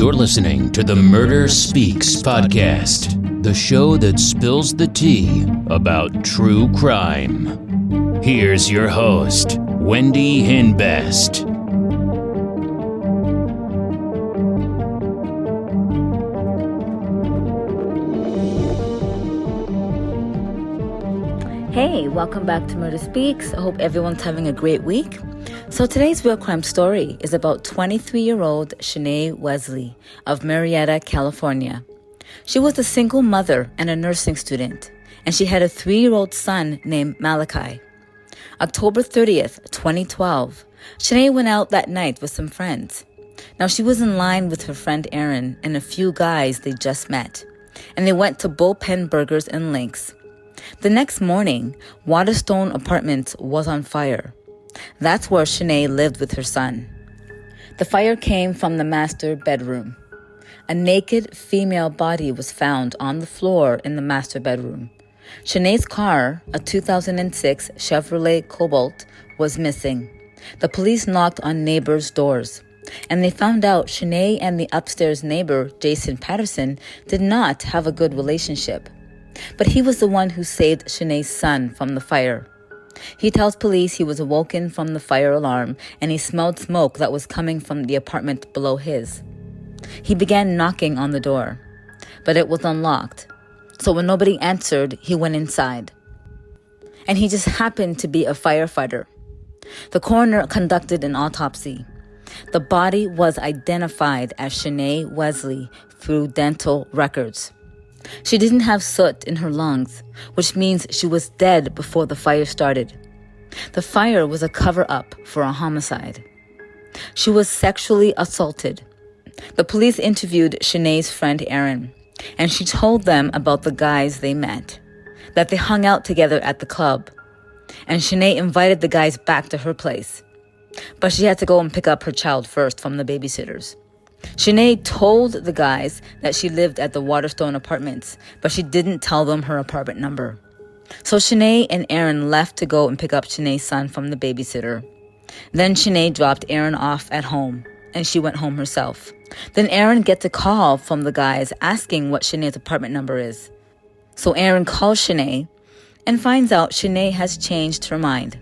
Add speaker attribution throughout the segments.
Speaker 1: You're listening to the Murder Speaks podcast, the show that spills the tea about true crime. Here's your host, Wendy Hinbest.
Speaker 2: Hey, welcome back to Murder Speaks. I hope everyone's having a great week. So today's real crime story is about 23-year-old Shanae Wesley of Marietta, California. She was a single mother and a nursing student, and she had a 3-year-old son named Malachi. October 30th, 2012, Shanae went out that night with some friends. Now, she was in line with her friend Aaron and a few guys they just met, and they went to Bullpen Burgers and Links. The next morning, Waterstone Apartments was on fire. That's where Shanae lived with her son. The fire came from the master bedroom. A naked female body was found on the floor in the master bedroom. Shanae's car, a 2006 Chevrolet Cobalt, was missing. The police knocked on neighbors' doors, and they found out Shanae and the upstairs neighbor, Jason Patterson, did not have a good relationship. But he was the one who saved Shanae's son from the fire. He tells police he was awoken from the fire alarm and he smelled smoke that was coming from the apartment below his. He began knocking on the door, but it was unlocked. So when nobody answered, he went inside. And he just happened to be a firefighter. The coroner conducted an autopsy. The body was identified as Shanae Wesley through dental records. She didn't have soot in her lungs, which means she was dead before the fire started. The fire was a cover-up for a homicide. She was sexually assaulted. The police interviewed Shanae's friend Aaron, and she told them about the guys they met, that they hung out together at the club, and Shanae invited the guys back to her place. But she had to go and pick up her child first from the babysitters. Shanae told the guys that she lived at the Waterstone Apartments, but she didn't tell them her apartment number. So Shanae and Aaron left to go and pick up Shanae's son from the babysitter. Then Shanae dropped Aaron off at home, and she went home herself. Then Aaron gets a call from the guys asking what Shanae's apartment number is. So Aaron calls Shanae and finds out Shanae has changed her mind.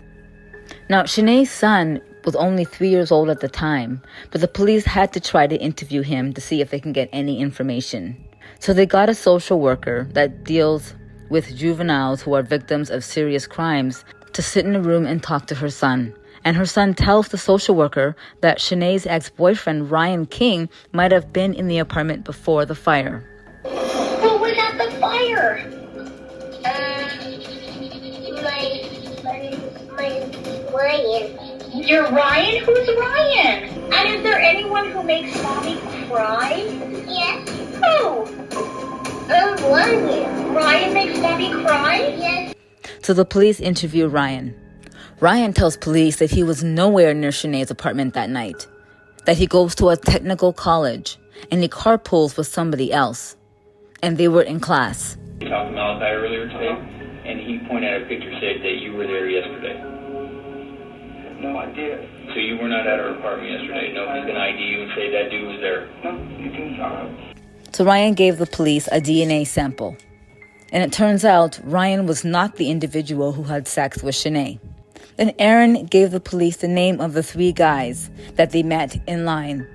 Speaker 2: Now, Shanae's son was only 3 years old at the time, but the police had to try to interview him to see if they can get any information. So they got a social worker that deals with juveniles who are victims of serious crimes to sit in a room and talk to her son. And her son tells the social worker that Shanae's ex-boyfriend, Ryan King, might have been in the apartment before the fire.
Speaker 3: Who was at the fire? My Ryan. You're Ryan? Who's Ryan? And is there anyone who makes mommy cry? Yes. Who? Ryan. Ryan makes mommy cry? Yes.
Speaker 2: So the police interview Ryan. Ryan tells police that he was nowhere near Shanae's apartment that night, that he goes to a technical college, and he carpools with somebody else, and they were in class.
Speaker 4: We talked to Malachi earlier today, and he pointed out a picture said that you were there yesterday.
Speaker 5: No idea.
Speaker 4: So you were not at our apartment yesterday? Nobody's going to ID you and say that dude was there?
Speaker 5: No, you can
Speaker 2: So Ryan gave the police a DNA sample. And it turns out Ryan was not the individual who had sex with Shanae. Then Aaron gave the police the name of the 3 guys that they met in line: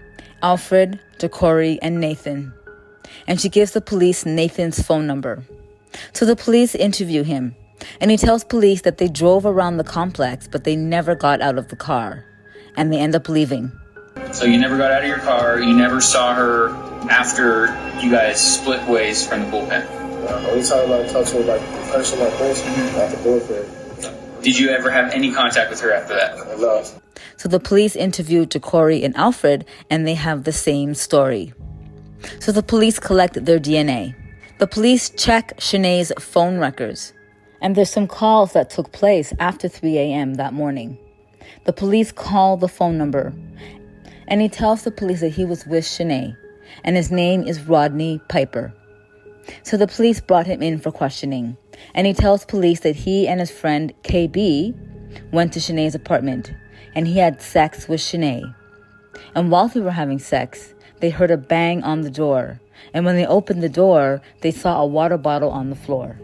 Speaker 2: Alfred, DeCory, and Nathan. And she gives the police Nathan's phone number. So the police interview him. And he tells police that they drove around the complex, but they never got out of the car. And they end up leaving.
Speaker 6: So you never got out of your car, you never saw her after you guys split ways from the bullpen?
Speaker 7: Only time I talked to her like person like this, not the boyfriend.
Speaker 6: Did you ever have any contact with her after that?
Speaker 7: No.
Speaker 2: So the police interviewed DeCory and Alfred, and they have the same story. So the police collect their DNA. The police check Shanae's phone records. And there's some calls that took place after 3 a.m. that morning. The police call the phone number, and he tells the police that he was with Shanae, and his name is Rodney Piper. So the police brought him in for questioning, and he tells police that he and his friend KB went to Shanae's apartment, and he had sex with Shanae. And while they were having sex, they heard a bang on the door. And when they opened the door, they saw a water bottle on the floor.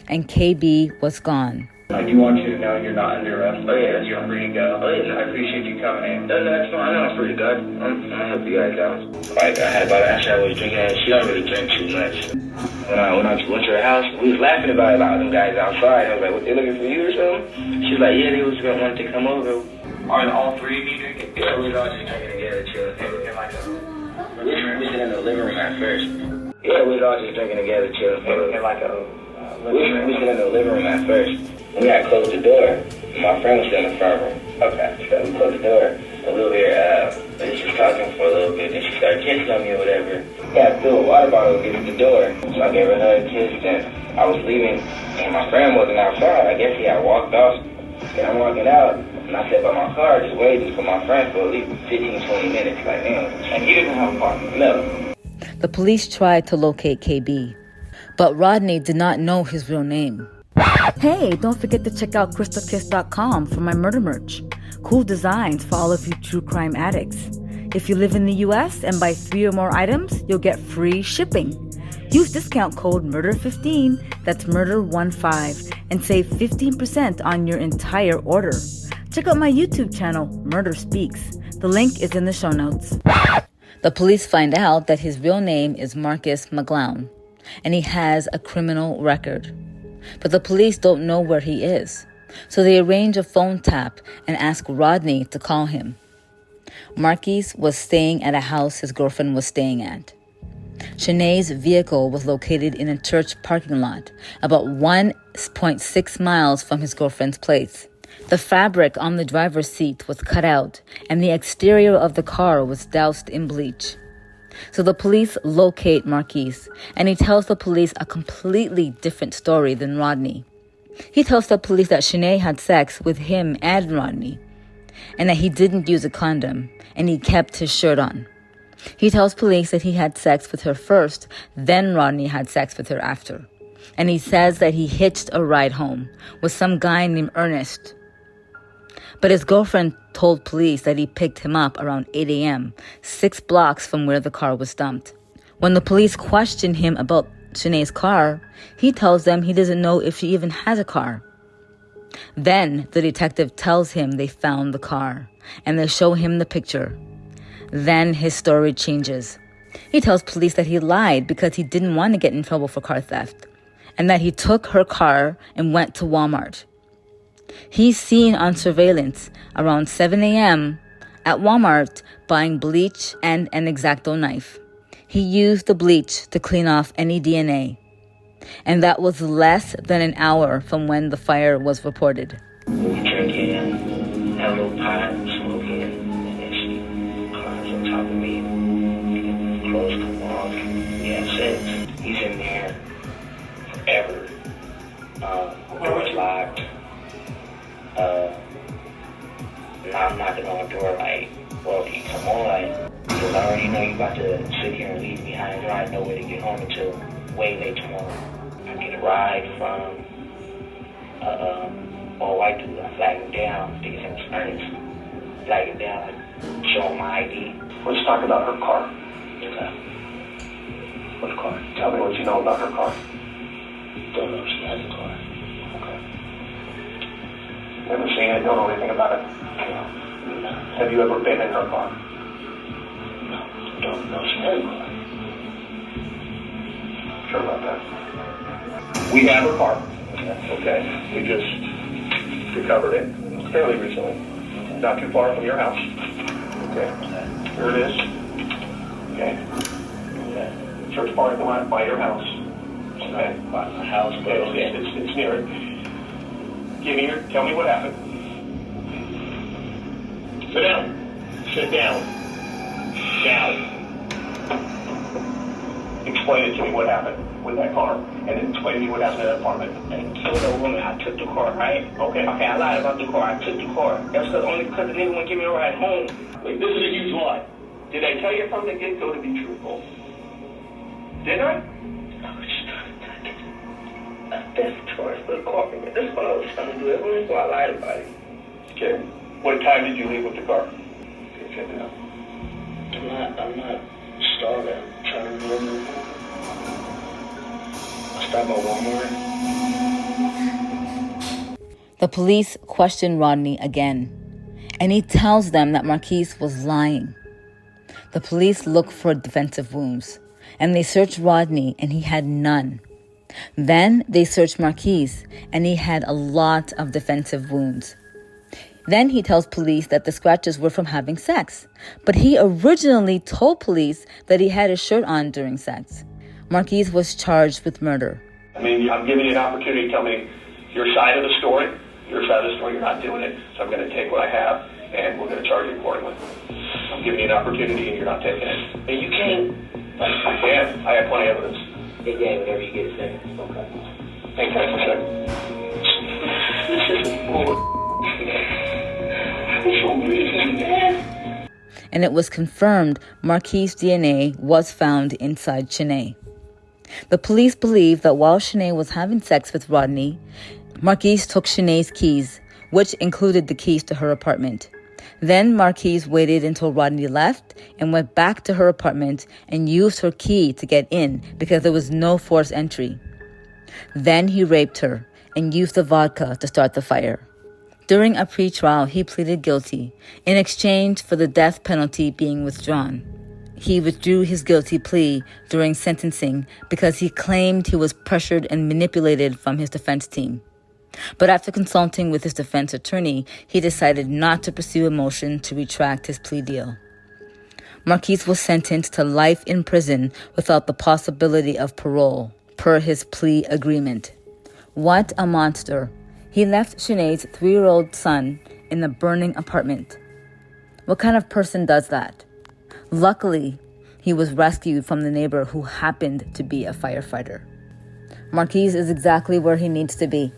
Speaker 2: And KB was gone.
Speaker 4: I do want you to know you're not under arrest.
Speaker 5: Oh, yeah.
Speaker 4: You're free to go.
Speaker 5: Oh, yeah.
Speaker 4: I appreciate you coming in.
Speaker 5: No, that's fine. I know I'm pretty good. I'm gonna help you guys out. Like, I had about an I was drinking, and she don't really drink too much. When I went to her house, we was laughing about them guys outside. I was like, what, they looking for you or something? She was like, yeah, they was going to want to come over.
Speaker 4: Are all three of you drinking?
Speaker 5: Yeah, we was all just drinking together, chilling. We was in the living room at first. Yeah, we was all just drinking together, chilling. We was in the living room at first. We had closed the door. My friend was still in the front room. Okay. So we closed the door. A little bit, they was just talking for a little bit. Then she started kissing on me or whatever. Yeah, I threw a water bottle against the door. So I gave her another kiss. Then I was leaving, and my friend wasn't outside. I guess he had walked off. Then I'm walking out, and I sat by my car just waiting for my friend for at least 15, 20 minutes. Like, damn. And he didn't have a car. No.
Speaker 2: The police tried to locate KB, but Rodney did not know his real name. Hey, don't forget to check out crystalkiss.com for my murder merch. Cool designs for all of you true crime addicts. If you live in the US and buy 3 or more items, you'll get free shipping. Use discount code MURDER15, that's MURDER15, and save 15% on your entire order. Check out my YouTube channel, Murder Speaks. The link is in the show notes. The police find out that his real name is Marcus McGlown, and he has a criminal record. But the police don't know where he is, so they arrange a phone tap and ask Rodney to call him. Marquis was staying at a house his girlfriend was staying at. Shanae's vehicle was located in a church parking lot, about 1.6 miles from his girlfriend's place. The fabric on the driver's seat was cut out, and the exterior of the car was doused in bleach. So the police locate Marquis, and he tells the police a completely different story than Rodney. He tells the police that Shanae had sex with him and Rodney, and that he didn't use a condom, and he kept his shirt on. He tells police that he had sex with her first, then Rodney had sex with her after. And he says that he hitched a ride home with some guy named Ernest. But his girlfriend told police that he picked him up around 8 a.m., 6 blocks from where the car was dumped. When the police question him about Shanae's car, he tells them he doesn't know if she even has a car. Then the detective tells him they found the car, and they show him the picture. Then his story changes. He tells police that he lied because he didn't want to get in trouble for car theft, and that he took her car and went to Walmart. He's seen on surveillance around 7 a.m. at Walmart buying bleach and an X-Acto knife. He used the bleach to clean off any DNA, and that was less than an hour from when the fire was reported.
Speaker 5: We drinking, had a little pot, smoking, and then she climbs on top of me, clothes come off, we had sex. He's in there forever. Door's locked. I'm knocking on the door like, well, can you come on? Because I already know you about to sit here and leave me high and dry, no way to get home until way late tomorrow. I get a ride from old white dude. I flag him down, I think his name was Ernest. Flag him down, I show him my ID.
Speaker 7: Let's talk about her car.
Speaker 5: Okay. What car?
Speaker 7: Tell me what you know about her car.
Speaker 5: Don't know if she has a car.
Speaker 7: Okay. Never seen it, don't know anything about it.
Speaker 5: No.
Speaker 7: Have you ever been in her car?
Speaker 5: No. Don't know if she has a car.
Speaker 7: Sure about that? We have her car. Okay. We just recovered it fairly recently. Not too far from your house. Okay. Here it is. Okay.
Speaker 5: Okay.
Speaker 7: Search parking lot by your house. Okay.
Speaker 5: By my house, but okay.
Speaker 7: It's near it. Tell me what happened. Sit down. Sit down. Down. Explain it to me what happened with that car, and then explain to me what happened in that apartment.
Speaker 5: And killed a woman. I took the car, right?
Speaker 7: Okay.
Speaker 5: Okay, I lied about the car. I took the car. That's only because the nigga wouldn't give me a ride home.
Speaker 7: Wait, this is a huge lie. Did I tell you from the get-go to be truthful? Did I?
Speaker 5: That's towards the car. That's what I was trying to do. That's why I lied about it.
Speaker 7: Okay. What time did you leave with the car?
Speaker 5: I'm not Stop at Walmart.
Speaker 2: The police question Rodney again, and he tells them that Marquise was lying. The police look for defensive wounds, and they search Rodney, and he had none. Then they search Marquise, and he had a lot of defensive wounds. Then he tells police that the scratches were from having sex, but he originally told police that he had his shirt on during sex. Marquise was charged with murder.
Speaker 7: I mean, I'm giving you an opportunity to tell me your side of the story. Your side of the story, you're not doing it, so I'm going to take what I have, and we're going to charge you accordingly. I'm giving you an opportunity, and you're not taking it.
Speaker 5: And you can't.
Speaker 7: I can. I have plenty of evidence.
Speaker 5: Yeah, whenever you get a second. Okay.
Speaker 7: Hang tight for a second. This is bull.
Speaker 2: And it was confirmed Marquise' DNA was found inside Shanae. The police believe that while Shanae was having sex with Rodney, Marquise took Shanae's keys, which included the keys to her apartment. Then Marquise waited until Rodney left and went back to her apartment and used her key to get in because there was no forced entry. Then he raped her and used the vodka to start the fire. During a pre-trial, he pleaded guilty in exchange for the death penalty being withdrawn. He withdrew his guilty plea during sentencing because he claimed he was pressured and manipulated from his defense team. But after consulting with his defense attorney, he decided not to pursue a motion to retract his plea deal. Marquise was sentenced to life in prison without the possibility of parole, per his plea agreement. What a monster. He left Shanae's 3-year-old son in the burning apartment. What kind of person does that? Luckily, he was rescued from the neighbor who happened to be a firefighter. Marquise is exactly where he needs to be.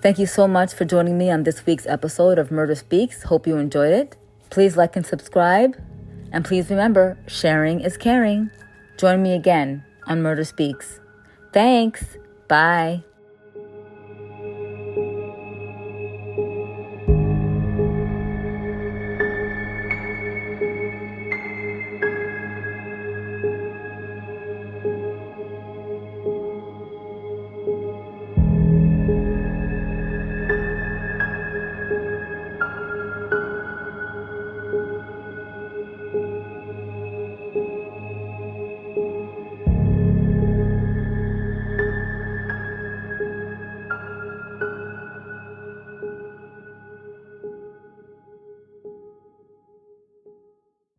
Speaker 2: Thank you so much for joining me on this week's episode of Murder Speaks. Hope you enjoyed it. Please like and subscribe. And please remember, sharing is caring. Join me again on Murder Speaks. Thanks. Bye.